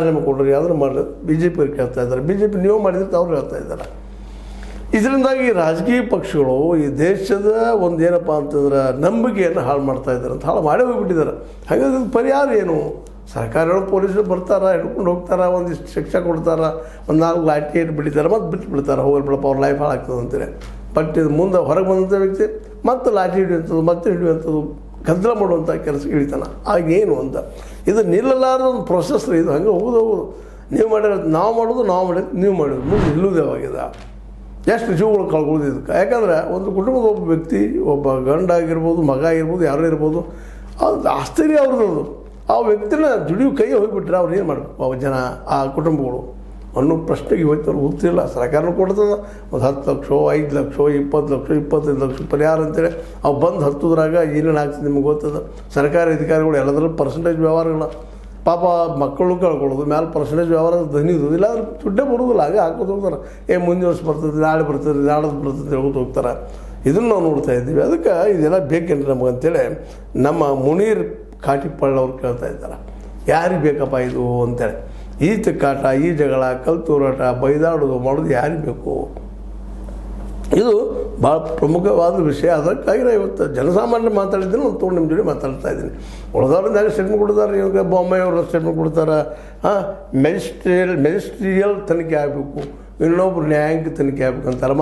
ನಮಗೆ ಕೊಡ್ರಿ ಅದನ್ನು ಮಾಡಿ ಬಿ ಜೆ ಪಿ ಕೇಳ್ತಾ ಇದ್ದಾರೆ. ಬಿ ಜೆ ಪಿ ನೀವು ಮಾಡಿದ್ರೆ ಅವ್ರು ಹೇಳ್ತಾ ಇದ್ದಾರೆ. ಇದರಿಂದಾಗಿ ರಾಜಕೀಯ ಪಕ್ಷಗಳು ಈ ದೇಶದ ಒಂದು ಏನಪ್ಪ ಅಂತಂದ್ರೆ ನಂಬಿಕೆಯನ್ನು ಹಾಳು ಮಾಡ್ತಾ ಇದ್ದಾರೆ ಅಂತ ಹಾಳು ಮಾಡೇ ಹೋಗ್ಬಿಟ್ಟಿದ್ದಾರೆ. ಹಾಗಾಗಿ ಪರಿಹಾರ ಏನು? ಸರ್ಕಾರಗಳು ಪೊಲೀಸರು ಬರ್ತಾರೆ, ಹಿಡ್ಕೊಂಡು ಹೋಗ್ತಾರೆ, ಒಂದಿಷ್ಟು ಶಿಕ್ಷೆ ಕೊಡ್ತಾರೆ, ಒಂದು 4 ಲಾಠಿ ಇಟ್ಟು ಬಿಡ್ತಾರೆ, ಮತ್ತು ಬಿಟ್ಟು ಬಿಡ್ತಾರೆ, ಹೋಗಿ ಬಿಡಪ್ಪ ಅವ್ರ ಲೈಫ್ ಹಾಳಾಗ್ತದೆ ಅಂತೇಳಿ. ಬಟ್ ಇದು ಮುಂದೆ ಹೊರಗೆ ಬಂದಂಥ ವ್ಯಕ್ತಿ ಮತ್ತೆ ಲಾಠಿ ಹಿಡಿಯುವಂಥದ್ದು, ಮತ್ತೆ ಹಿಡಿಯುವಂಥದ್ದು, ಗದ್ದಲ ಮಾಡುವಂಥ ಕೆಲಸ ಇಳಿತಾನ. ಆಗೇನು ಅಂತ ಇದು ನಿಲ್ಲಲಾರದ ಒಂದು ಪ್ರೊಸೆಸ್ ಇದು. ಹಂಗೆ ಹೋಗೋದು ನೀವು ಮಾಡಿರೋದು ನಾವು ಮಾಡೋದು, ನಾವು ಮಾಡಿರೋದು ನೀವು ಮಾಡೋದು, ಮುಂದೆ ನಿಲ್ಲುವುದೇವಾಗಿದೆ. ಎಷ್ಟು ಜೀವಗಳು ಕಳ್ಕೊಳ್ಳೋದು ಇದಕ್ಕೆ. ಯಾಕಂದರೆ ಒಂದು ಕುಟುಂಬದ ಒಬ್ಬ ವ್ಯಕ್ತಿ, ಒಬ್ಬ ಗಂಡ ಆಗಿರ್ಬೋದು, ಮಗ ಆಗಿರ್ಬೋದು, ಯಾರು ಇರ್ಬೋದು, ಅದು ಆಶ್ಚರ್ಯ ಅವ್ರದ್ದು. ಆ ವ್ಯಕ್ತಿನ ದುಡಿಯೋ ಕೈ ಹೋಗಿಬಿಟ್ರೆ ಅವ್ರು ಏನು ಮಾಡಬೇಕು ಅವ ಜನ, ಆ ಕುಟುಂಬಗಳು ಅನ್ನೋ ಪ್ರಶ್ನೆಗೆ ಇವತ್ತು ಅವ್ರಿಗೆ ಗೊತ್ತಿಲ್ಲ. ಸರ್ಕಾರನೂ ಕೊಡ್ತದೆ ಒಂದು 10 ಲಕ್ಷ, 5 ಲಕ್ಷ, 20 ಲಕ್ಷ, 25 ಲಕ್ಷ ಪರಿಹಾರ ಅಂತೇಳಿ ಅವು ಬಂದು ಹತ್ತುದ್ರಾಗ ಏನೇನು ಆಗ್ತದೆ ನಿಮ್ಗೆ ಗೊತ್ತದ. ಸರ್ಕಾರಿ ಅಧಿಕಾರಿಗಳು ಎಲ್ಲದರಲ್ಲೂ ಪರ್ಸೆಂಟೇಜ್ ವ್ಯವಹಾರಗಳ ಪಾಪ ಮಕ್ಕಳು ಕಳ್ಕೊಳ್ಳೋದು, ಮೇಲೆ ಪರ್ಸೆಂಟೇಜ್ ವ್ಯವಹಾರ ದನಿದು ಇಲ್ಲ, ಅದ್ರ ದುಡ್ಡೇ ಬರೋದಿಲ್ಲ. ಹಾಗೆ ಹಾಕೋದು ಹೋಗ್ತಾರೆ. ಮುಂದಿನ ವರ್ಷ ಬರ್ತದೆ, ನಾಳೆ ಬರ್ತದೆ, ನಾಳದ್ದು ಬರ್ತದೆ ಹೇಳ್ಕೊತ ಹೋಗ್ತಾರೆ. ಇದನ್ನು ನಾವು ನೋಡ್ತಾ ಇದ್ದೀವಿ. ಅದಕ್ಕೆ ಇದೆಲ್ಲ ಬೇಕೇನ್ರಿ ನಮಗಂತೇಳಿ ನಮ್ಮ ಮುನೀರ್ ಕಾಟಿಪಳ್ಳ ಅವ್ರು ಕೇಳ್ತಾ ಇದ್ದಾರೆ, ಯಾರಿಗೆ ಬೇಕಪ್ಪ ಇದು ಅಂತೇಳಿ. ಈ ತಿಕ್ಕಾಟ, ಈ ಜಗಳ, ಕಲ್ತೂರಾಟ, ಬೈದಾಡೋದು ಮಾಡೋದು ಯಾರಿಗೆ ಬೇಕು? ಇದು ಭಾಳ ಪ್ರಮುಖವಾದ ವಿಷಯ. ಅದಕ್ಕಾಗಿ ನಾನು ಇವತ್ತು ಜನಸಾಮಾನ್ಯರು ಮಾತಾಡಿದ್ದೀನಿ, ಒಂದು ತೊಗೊಂಡು ನಿಮ್ಮ ಜೊತೆ ಮಾತಾಡ್ತಾ ಇದ್ದೀನಿ. ಉಳಿದವ್ರಿಂದ ಯಾರು ಸ್ಟೇಟ್ಮೆಂಟ್ ಕೊಡ್ತಾರೆ, ಇವಾಗ ಬೊಮ್ಮಾಯಿ ಅವರು ಸ್ಟೇಟ್ಮೆಂಟ್ ಕೊಡ್ತಾರೆ, ಮೆಜಿಸ್ಟ್ರಿಯಲ್ ತನಿಖೆ ಆಗಬೇಕು, ಇನ್ನೊಬ್ರು ನ್ಯಾಯಾಂಗ ತನಿಖೆ ಆಗಬೇಕು ಅಂತಾರೆ.